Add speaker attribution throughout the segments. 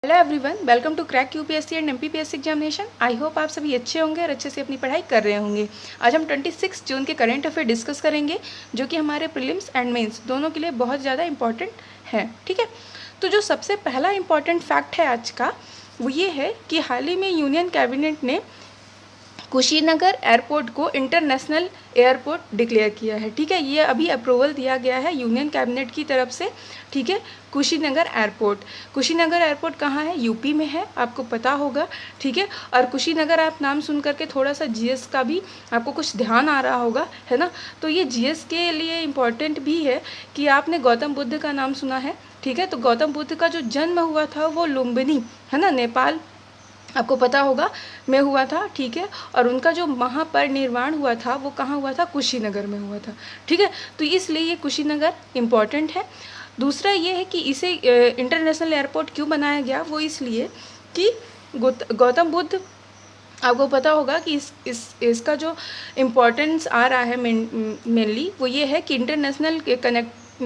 Speaker 1: Hello everyone, welcome to crack UPSC and MPPSC examination. I hope आप सभी अच्छे होंगे और अच्छे से अपनी पढ़ाई कर रहे होंगे। आज हम 26 जून के करंट अफेयर डिस्कस करेंगे, जो कि हमारे प्रीलिम्स एंड मेंस दोनों के लिए बहुत ज़्यादा इंपॉर्टेंट है। ठीक है, तो जो सबसे पहला इंपॉर्टेंट फैक्ट है आज का, वो ये है कि हाल ही में यूनियन कैबिनेट ने कुशीनगर एयरपोर्ट को इंटरनेशनल एयरपोर्ट डिक्लेयर किया है। ठीक है, ये अभी अप्रूवल दिया गया है यूनियन कैबिनेट की तरफ से। ठीक है, कुशीनगर एयरपोर्ट कहाँ है? यूपी में है, आपको पता होगा। ठीक है, और कुशीनगर आप नाम सुन करके थोड़ा सा जीएस का भी आपको कुछ ध्यान आ रहा होगा, है ना। तो ये जीएस के लिए इम्पॉर्टेंट भी है कि आपने गौतम बुद्ध का नाम सुना है। ठीक है, तो गौतम बुद्ध का जो जन्म हुआ था वो लुम्बिनी, है ना, नेपाल, आपको पता होगा, में हुआ था। ठीक है, और उनका जो महापरिनिर्वाण हुआ था वो कहाँ हुआ था? कुशीनगर में हुआ था। ठीक है, तो इसलिए ये कुशीनगर इम्पॉर्टेंट है। दूसरा ये है कि इसे इंटरनेशनल एयरपोर्ट क्यों बनाया गया, वो इसलिए कि गौतम बुद्ध, आपको पता होगा कि इसका जो इम्पोर्टेंस आ रहा है मेनली वो ये है कि इंटरनेशनल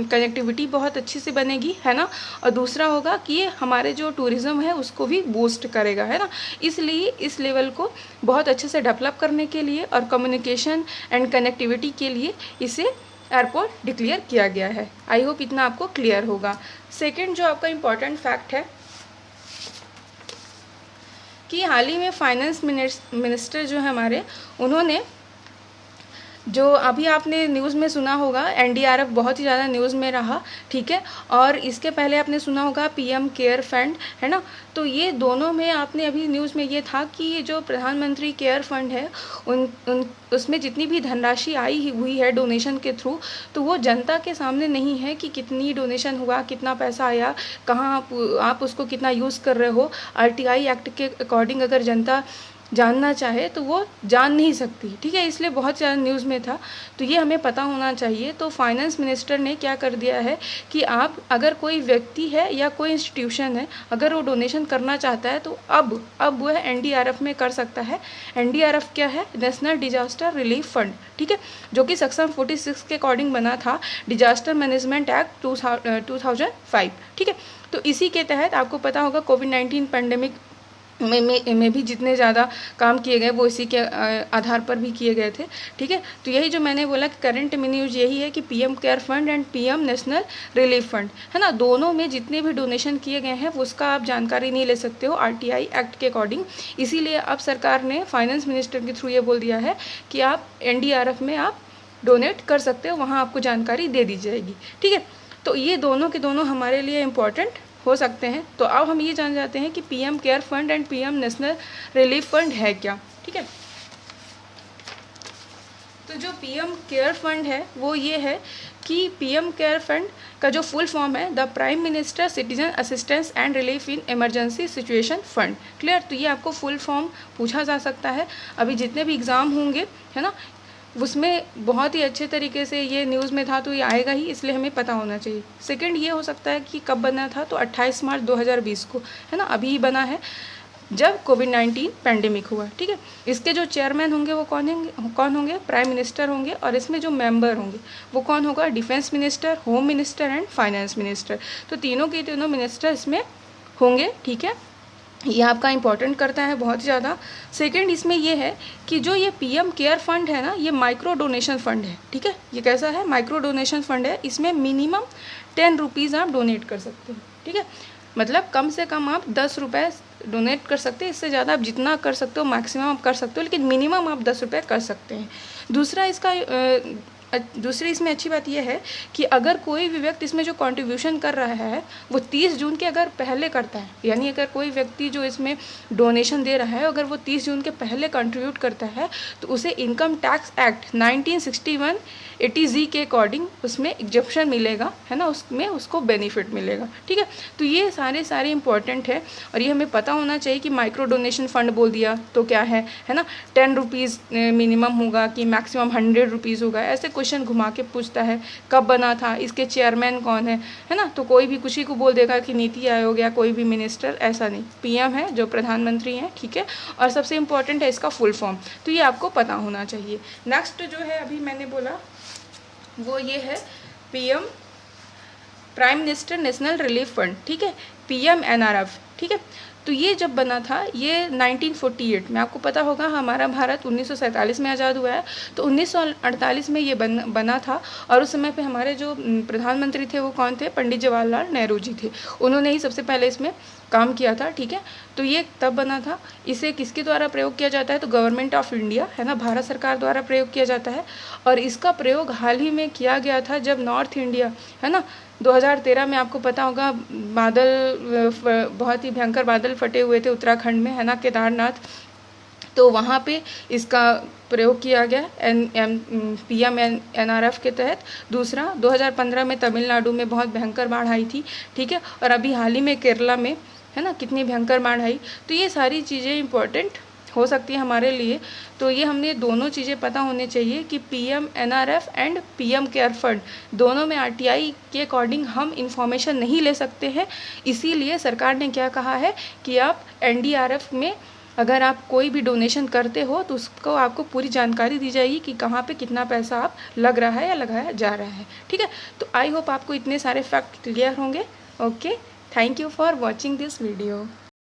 Speaker 1: कनेक्टिविटी बहुत अच्छी से बनेगी, है ना। और दूसरा होगा कि ये हमारे जो टूरिज़्म है उसको भी बूस्ट करेगा, है ना। इसलिए इस लेवल को बहुत अच्छे से डेवलप करने के लिए और कम्युनिकेशन एंड कनेक्टिविटी के लिए इसे एयरपोर्ट डिक्लेयर किया गया है। आई होप इतना आपको क्लियर होगा। सेकेंड जो आपका इम्पॉर्टेंट फैक्ट है कि हाल ही में फाइनेंस मिनिस्टर जो है हमारे, उन्होंने जो अभी आपने न्यूज़ में सुना होगा, एनडीआरएफ बहुत ही ज़्यादा न्यूज़ में रहा। ठीक है, और इसके पहले आपने सुना होगा पीएम केयर फंड, है ना। तो ये दोनों में आपने अभी न्यूज़ में ये था कि ये जो प्रधानमंत्री केयर फंड है उसमें जितनी भी धनराशि आई हुई है डोनेशन के थ्रू, तो वो जनता के सामने नहीं है कि कितनी डोनेशन हुआ, कितना पैसा आया, कहाँ आप उसको कितना यूज़ कर रहे हो। आरटीआई एक्ट के अकॉर्डिंग अगर जनता जानना चाहे तो वो जान नहीं सकती। ठीक है, इसलिए बहुत ज़्यादा न्यूज़ में था, तो ये हमें पता होना चाहिए। तो फाइनेंस मिनिस्टर ने क्या कर दिया है कि आप अगर कोई व्यक्ति है या कोई इंस्टीट्यूशन है, अगर वो डोनेशन करना चाहता है तो अब वह एनडीआरएफ में कर सकता है। एनडीआरएफ क्या है? National disaster relief fund. ठीक है, जो कि सेक्शन 46 के अकॉर्डिंग बना था, डिजास्टर मैनेजमेंट एक्ट 2005। ठीक है, तो इसी के तहत आपको पता होगा कोविड-19 पैंडेमिक में भी जितने ज़्यादा काम किए गए वो इसी के आधार पर भी किए गए थे। ठीक है, तो यही जो मैंने बोला कि करंट में न्यूज़ यही है कि PM care fund and PM national relief fund, है ना, दोनों में जितने भी डोनेशन किए गए हैं उसका आप जानकारी नहीं ले सकते हो आरटीआई एक्ट के अकॉर्डिंग। इसीलिए अब सरकार ने फाइनेंस मिनिस्टर के थ्रू ये बोल दिया है कि आप एनडीआरएफ में आप डोनेट कर सकते हो, वहाँ आपको जानकारी दे दी जाएगी। ठीक है, तो ये दोनों के दोनों हमारे लिए इम्पॉर्टेंट हो सकते हैं। तो अब हम ये जान जाते हैं कि PM care fund and PM national relief fund है क्या। ठीक है, तो जो पीएम केयर फंड है वो ये है कि पीएम केयर फंड का जो फुल फॉर्म है the prime minister citizen assistance and relief in emergency situation fund. Clear, तो ये आपको फुल फॉर्म पूछा जा सकता है। अभी जितने भी एग्ज़ाम होंगे, है ना, उसमें बहुत ही अच्छे तरीके से ये न्यूज़ में था, तो ये आएगा ही, इसलिए हमें पता होना चाहिए। सेकंड ये हो सकता है कि कब बना था, तो 28 मार्च 2020 को, है ना, अभी ही बना है जब कोविड-19 पैंडेमिक हुआ। ठीक है, इसके जो चेयरमैन होंगे वो कौन होंगे? प्राइम मिनिस्टर होंगे। और इसमें जो मेंबर होंगे वो कौन होगा? Defence minister, home minister and finance minister. तो तीनों के तीनों मिनिस्टर इसमें होंगे। ठीक है, ये आपका इम्पोर्टेंट करता है बहुत ज़्यादा। सेकंड इसमें ये है कि जो ये पीएम केयर फंड है ना, ये माइक्रो डोनेशन फंड है। ठीक है, ये कैसा है? माइक्रो डोनेशन फंड है। इसमें मिनिमम 10 रुपीज़ आप डोनेट कर सकते हैं। ठीक है, मतलब कम से कम आप 10 रुपये डोनेट कर सकते हैं। इससे ज़्यादा आप जितना कर सकते हो मैक्सिमम आप कर सकते हो, लेकिन मिनिमम आप 10 रुपये कर सकते हैं। दूसरी इसमें अच्छी बात यह है कि अगर कोई भी व्यक्ति इसमें जो कंट्रीब्यूशन कर रहा है वो 30 जून के अगर पहले करता है, यानी अगर कोई व्यक्ति जो इसमें डोनेशन दे रहा है अगर वो 30 जून के पहले कंट्रीब्यूट करता है तो उसे इनकम टैक्स एक्ट 1961 80G के अकॉर्डिंग उसमें एग्जेप्शन मिलेगा, है ना, उसमें उसको बेनिफिट मिलेगा। ठीक है, तो ये सारे इंपॉर्टेंट है और ये हमें पता होना चाहिए कि माइक्रो डोनेशन फंड बोल दिया तो क्या है ना, 10 रुपीज़ मिनिमम होगा कि मैक्सिमम 100 रुपीज़ होगा, ऐसे क्वेश्चन घुमा के पूछता है। कब बना था, इसके चेयरमैन कौन है ना, तो कोई भी किसी को बोल देगा कि नीति आयोग या कोई भी मिनिस्टर, ऐसा नहीं, पीएम है जो प्रधानमंत्री हैं। ठीक है, और सबसे इम्पॉर्टेंट है इसका फुल फॉर्म, तो ये आपको पता होना चाहिए। नेक्स्ट जो है अभी मैंने बोला वो ये है PM prime minister national relief fund. ठीक है, पीएमएनआरएफ, ठीक है। तो ये जब बना था ये 1948 में, आपको पता होगा हमारा भारत 1947 में आज़ाद हुआ है, तो 1948 में ये बना था। और उस समय पे हमारे जो प्रधानमंत्री थे वो कौन थे, पंडित जवाहरलाल नेहरू जी थे। उन्होंने ही सबसे पहले इसमें काम किया था, ठीक है। तो ये तब बना था। इसे किसके द्वारा प्रयोग किया जाता है, तो गवर्नमेंट ऑफ इंडिया है ना, भारत सरकार द्वारा प्रयोग किया जाता है। और इसका प्रयोग हाल ही में किया गया था जब नॉर्थ इंडिया है ना 2013 में, आपको पता होगा बादल, बहुत ही भयंकर बादल फटे हुए थे उत्तराखंड में है ना, केदारनाथ। तो वहाँ पे इसका प्रयोग किया गया PMNRF के तहत। दूसरा 2015 में तमिलनाडु में बहुत भयंकर बाढ़ आई थी, ठीक है। और अभी हाल ही में केरला में है ना कितनी भयंकर बाढ़ आई। तो ये सारी चीज़ें इम्पोर्टेंट हो सकती है हमारे लिए। तो ये हमने दोनों चीज़ें पता होने चाहिए कि PMNRF and PM care fund दोनों में RTI के अकॉर्डिंग हम इंफॉर्मेशन नहीं ले सकते हैं। इसीलिए सरकार ने क्या कहा है कि आप NDRF में अगर आप कोई भी डोनेशन करते हो तो उसको आपको पूरी जानकारी दी जाएगी कि कहाँ पे कितना पैसा आप लग रहा है या लगाया जा रहा है, ठीक है। तो आई होप आपको इतने सारे फैक्ट क्लियर होंगे। Okay, thank you for watching this video.